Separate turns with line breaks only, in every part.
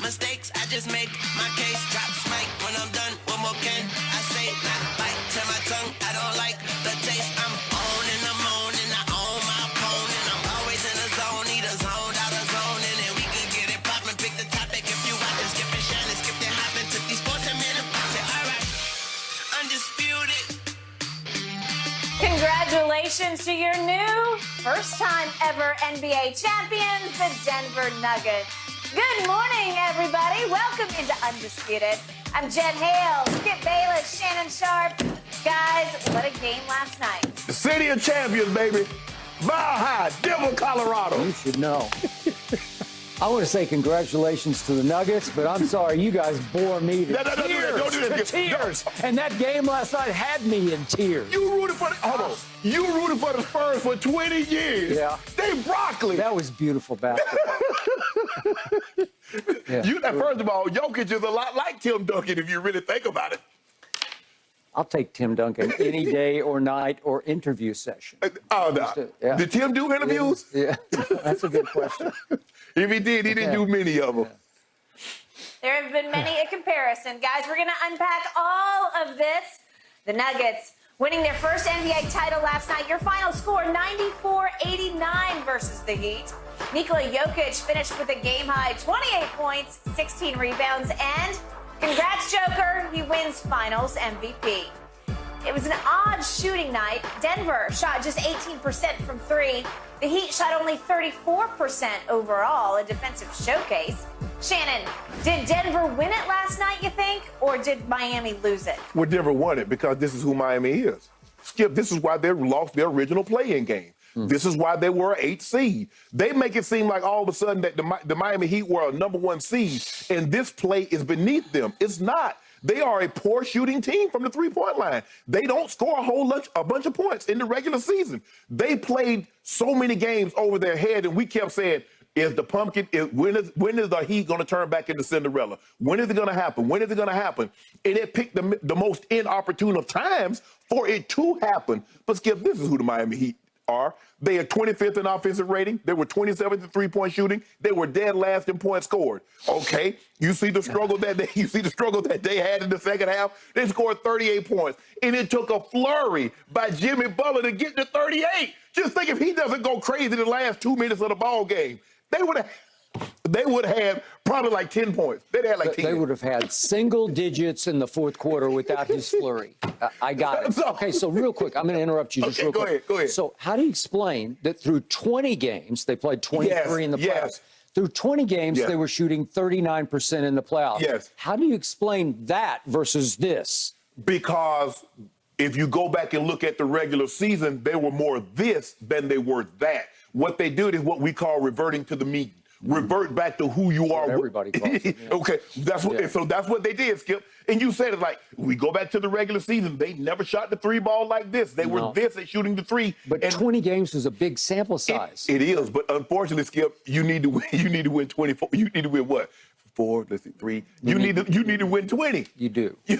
mistakes, I just make my case. Drops mic when I'm done. What more can I say? Not bite to my tongue. I don't like the taste. I'm on and I'm on and I own my opponent. I'm always in the zone, either zoned out of zone, and then we can get it poppin'. Pick the topic if you want. Skip it, Shannon, skip it, hoppin'. Took these sports and made them pop. Say, all right, undisputed.
Congratulations to your new first-time ever NBA champions, the Denver Nuggets. Good morning, everybody. Welcome into Undisputed. I'm Jen Hale, Skip Bayless, Shannon Sharp. Guys, what a game last night.
The city of champions, baby. Mile High, Denver, Colorado.
You should know. I want to say congratulations to the Nuggets, but I'm sorry, you guys bore me to tears. And that game last night had me in tears.
You rooted for You rooted for the Spurs for 20 years.
Yeah.
They broccoli.
That was beautiful basketball.
First of all, Jokic is a lot like Tim Duncan if you really think about it.
I'll take Tim Duncan any day or night or interview session.
Yeah. Did Tim do interviews?
Yeah, that's a good question.
If he did, he didn't do many of them.
There have been many a comparison. Guys, we're going to unpack all of this. The Nuggets winning their first NBA title last night. Your final score, 94-89 versus the Heat. Nikola Jokic finished with a game-high 28 points, 16 rebounds, and congrats, Joker, he wins Finals MVP. It was an odd shooting night. Denver shot just 18% from three. The Heat shot only 34% overall, a defensive showcase. Shannon, did Denver win it last night, you think, or did Miami lose it?
Well, Denver won it because this is who Miami is. Skip, this is why they lost their original play-in game. This is why they were an 8th seed. They make it seem like all of a sudden that the Miami Heat were a #1 seed, and this play is beneath them. It's not. They are a poor shooting team from the three-point line. They don't score a bunch of points in the regular season. They played so many games over their head, and we kept saying, when is the Heat going to turn back into Cinderella? When is it going to happen? When is it going to happen? And it picked the most inopportune of times for it to happen. But Skip, this is who the Miami Heat are. They are 25th in offensive rating. They were 27th in three-point shooting. They were dead last in points scored. Okay, you see the struggle that they had in the second half. They scored 38 points, and it took a flurry by Jimmy Butler to get to 38. Just think if he doesn't go crazy in the last 2 minutes of the ball game, they would have had probably like 10 points. They'd have like 10.
They would have had single digits in the fourth quarter without his flurry. I got it. Okay, so real quick, I'm going to interrupt you just real quick.
Go ahead.
So how do you explain that through 20 games, they played 23 in the playoffs. Through 20 games, they were shooting 39% in the playoffs.
Yes.
How do you explain that versus this?
Because if you go back and look at the regular season, they were more this than they were that. What they did is what we call reverting to the mean. Revert back to who you are.
Everybody calls it. Yeah.
Okay, so that's what they did, Skip. And you said it like, we go back to the regular season, they never shot the three ball like this. They were this at shooting the three.
But 20 games is a big sample size.
It is, but unfortunately, Skip, you need to win. You need to win 24. You need to win what? 4, let's see, 3. You need to win 20.
You do.
You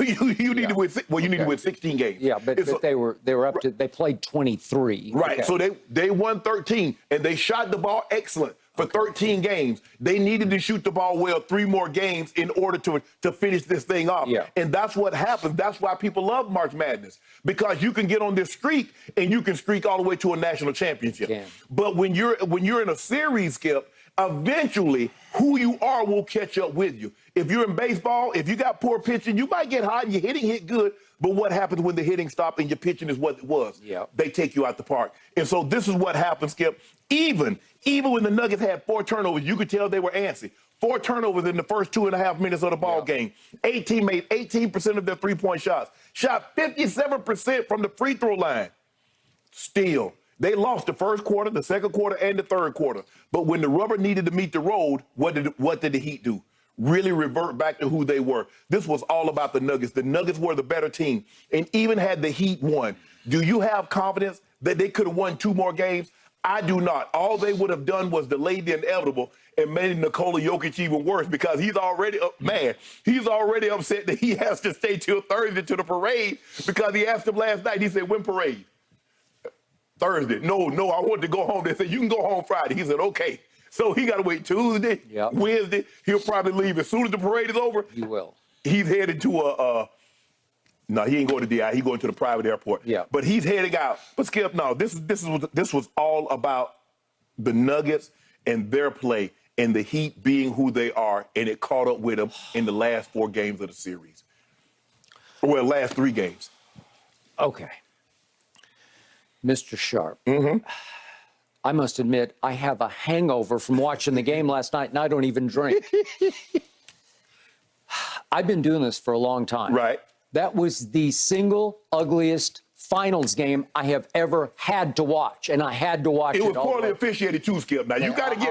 need to win. Well, you need to win 16 games.
Yeah, but they were up to. They played 23.
Right.
Okay.
So they won 13, and they shot the ball excellent for 13 games. They needed to shoot the ball well 3 more games in order to finish this thing off.
Yeah.
And that's what happens. That's why people love March Madness, because you can get on this streak and you can streak all the way to a national championship.
Yeah.
But when you're in a series, Skip, eventually who you are will catch up with you. If you're in baseball, if you got poor pitching, you might get hot and your hitting hit good, but what happens when the hitting stops and your pitching is what it was?
Yeah.
They take you out the park. And so this is what happens, Skip. Even when the Nuggets had 4 turnovers, you could tell they were antsy. 4 turnovers in the first 2.5 minutes of the ball game. 18 made 18% of their three-point shots. Shot 57% from the free throw line. Still, they lost the first quarter, the second quarter, and the third quarter. But when the rubber needed to meet the road, what did the Heat do? Really revert back to who they were. This was all about the Nuggets. The Nuggets were the better team. And even had the Heat won, do you have confidence that they could have won 2 more games? I do not. All they would have done was delay the inevitable and made Nikola Jokic even worse, because he's already he's already upset that he has to stay till Thursday to the parade, because he asked him last night, he said, when parade? Thursday. No, I wanted to go home. They said, you can go home Friday. He said, okay. So he got to wait Tuesday, Wednesday. He'll probably leave as soon as the parade is over.
He will.
He's headed to no, he ain't going to DI. He's going to the private airport.
Yeah.
But he's heading out. But Skip, no, this was all about the Nuggets and their play and the Heat being who they are, and it caught up with them in the last 4 games of the series. Well, last 3 games.
Okay. Mr. Sharp. Mm-hmm. I must admit, I have a hangover from watching the game last night, and I don't even drink. I've been doing this for a long time.
Right.
That was the single ugliest finals game I have ever had to watch, and I had to watch it.
It was poorly officiated too, Skip. Now, you got to get...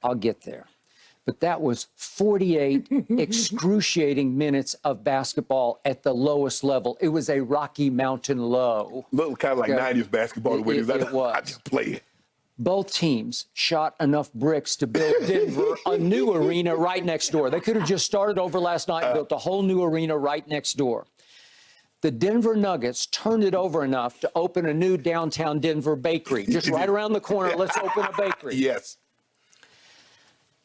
I'll get there. But that was 48 excruciating minutes of basketball at the lowest level. It was a Rocky Mountain low.
Looked kind of like 90s basketball the way
it was.
I just play it.
Both teams shot enough bricks to build Denver a new arena right next door. They could have just started over last night and built a whole new arena right next door. The Denver Nuggets turned it over enough to open a new downtown Denver bakery. Just right around the corner, let's open a bakery.
Yes.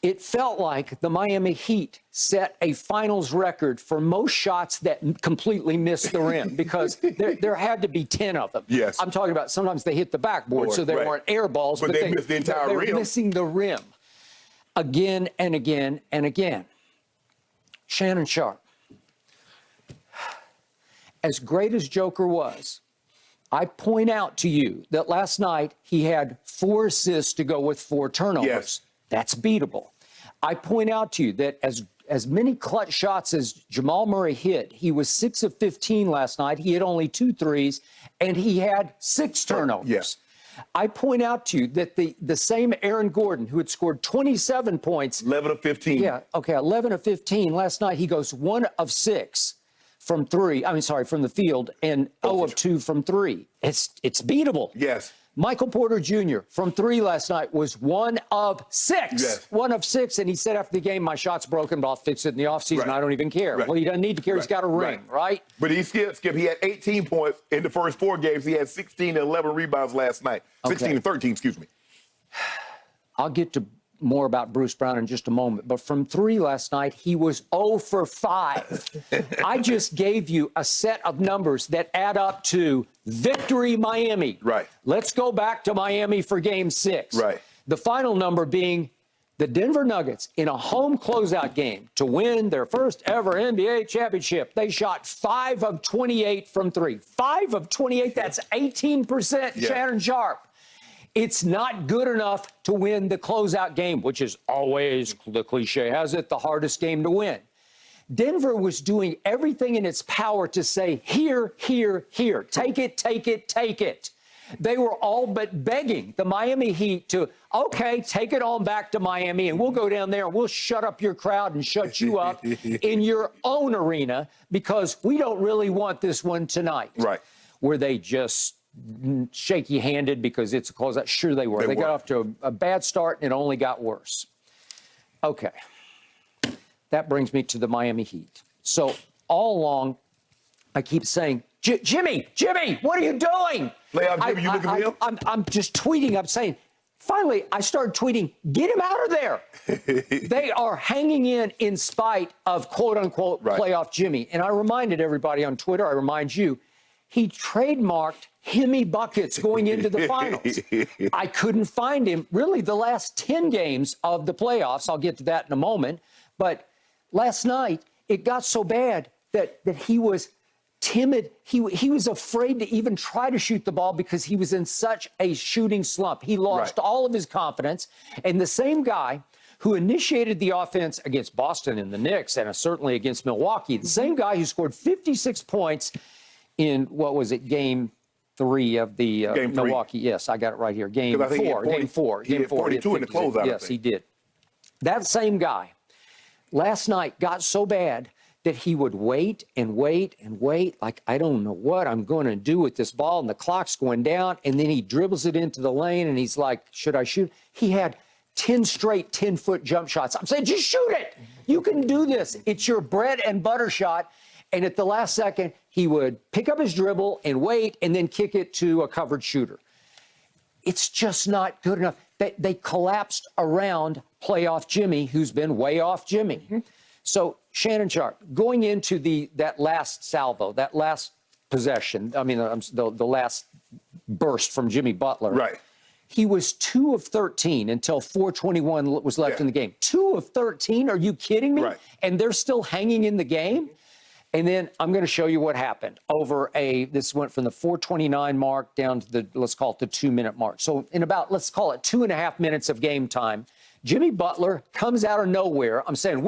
It felt like the Miami Heat set a finals record for most shots that completely missed the rim because there had to be 10 of them.
Yes.
I'm talking about sometimes they hit the backboard, so they weren't air balls.
But they missed the entire rim.
They're missing the rim again and again and again. Shannon Sharp, as great as Joker was, I point out to you that last night he had 4 assists to go with 4 turnovers.
Yes.
That's beatable. I point out to you that as many clutch shots as Jamal Murray hit, he was 6 of 15 last night. He hit only 2 threes, and he had 6 turnovers.
Yes.
I point out to you that the same Aaron Gordon, who had scored 27 points.
11 of 15.
Yeah, okay, 11 of 15. Last night he goes 1 of 6 from the field, and 0 of 2 from 3. It's beatable.
Yes.
Michael Porter Jr. from 3 last night was 1 of 6.
Yes.
1 of 6, and he said after the game, my shot's broken, but I'll fix it in the offseason.
Right.
I don't even care.
Right.
Well, he doesn't need to care. He's got a ring, right?
But Skip, he had 18 points in the first 4 games. He had 16 and 11 rebounds last night. 16 and 13, excuse me.
I'll get to more about Bruce Brown in just a moment. But from 3 last night, he was 0 for 5. I just gave you a set of numbers that add up to victory Miami.
Right.
Let's go back to Miami for Game 6.
Right.
The final number being the Denver Nuggets in a home closeout game to win their first ever NBA championship. They shot 5 of 28 from 3. 5 of 28, that's 18%,
Yeah.
Shannon Sharp. It's not good enough to win the closeout game, which is always, the cliche has it, the hardest game to win. Denver was doing everything in its power to say, here, here, here. Take it, take it, take it. They were all but begging the Miami Heat to, okay, take it on back to Miami, and we'll go down there and we'll shut up your crowd and shut you up in your own arena because we don't really want this one tonight.
Right.
Were they just shaky-handed because it's a closeout? Sure they were. They got off to a bad start, and it only got worse. Okay. That brings me to the Miami Heat. So all along, I keep saying, Jimmy, what are you doing?
Playoff Jimmy, you looking at him?
I'm just tweeting. I'm saying, finally, I started tweeting, get him out of there. They are hanging in spite of quote-unquote playoff Jimmy. And I reminded everybody on Twitter, I remind you, he trademarked Himmy buckets going into the finals. I couldn't find him really the last 10 games of the playoffs. I'll get to that in a moment. But last night, it got so bad that he was timid. He was afraid to even try to shoot the ball because he was in such a shooting slump. He lost all of his confidence. And the same guy who initiated the offense against Boston and the Knicks and certainly against Milwaukee, the same guy who scored 56 points in, what was it, Game 3 of the Milwaukee. Yes, I got it right here. Game 4. Game 4.
He had 42 in the closeout.
Yes, he did. That same guy last night got so bad that he would wait and wait and wait, like, I don't know what I'm going to do with this ball, and the clock's going down, and then he dribbles it into the lane, and he's like, should I shoot? He had 10 straight 10-foot jump shots. I'm saying, just shoot it. You can do this. It's your bread and butter shot. And at the last second, he would pick up his dribble and wait and then kick it to a covered shooter. It's just not good enough. They collapsed around playoff Jimmy, who's been way off Jimmy.
Mm-hmm.
So Shannon Sharp, going into that last salvo, that last possession, I mean, the last burst from Jimmy Butler.
Right.
He was 2 of 13 until 4:21 was left in the game. 2 of 13? Are you kidding me?
Right.
And they're still hanging in the game? And then I'm going to show you what happened this went from the 4:29 mark down to let's call it the 2-minute mark. So in about, let's call it 2.5 minutes of game time, Jimmy Butler comes out of nowhere. I'm saying,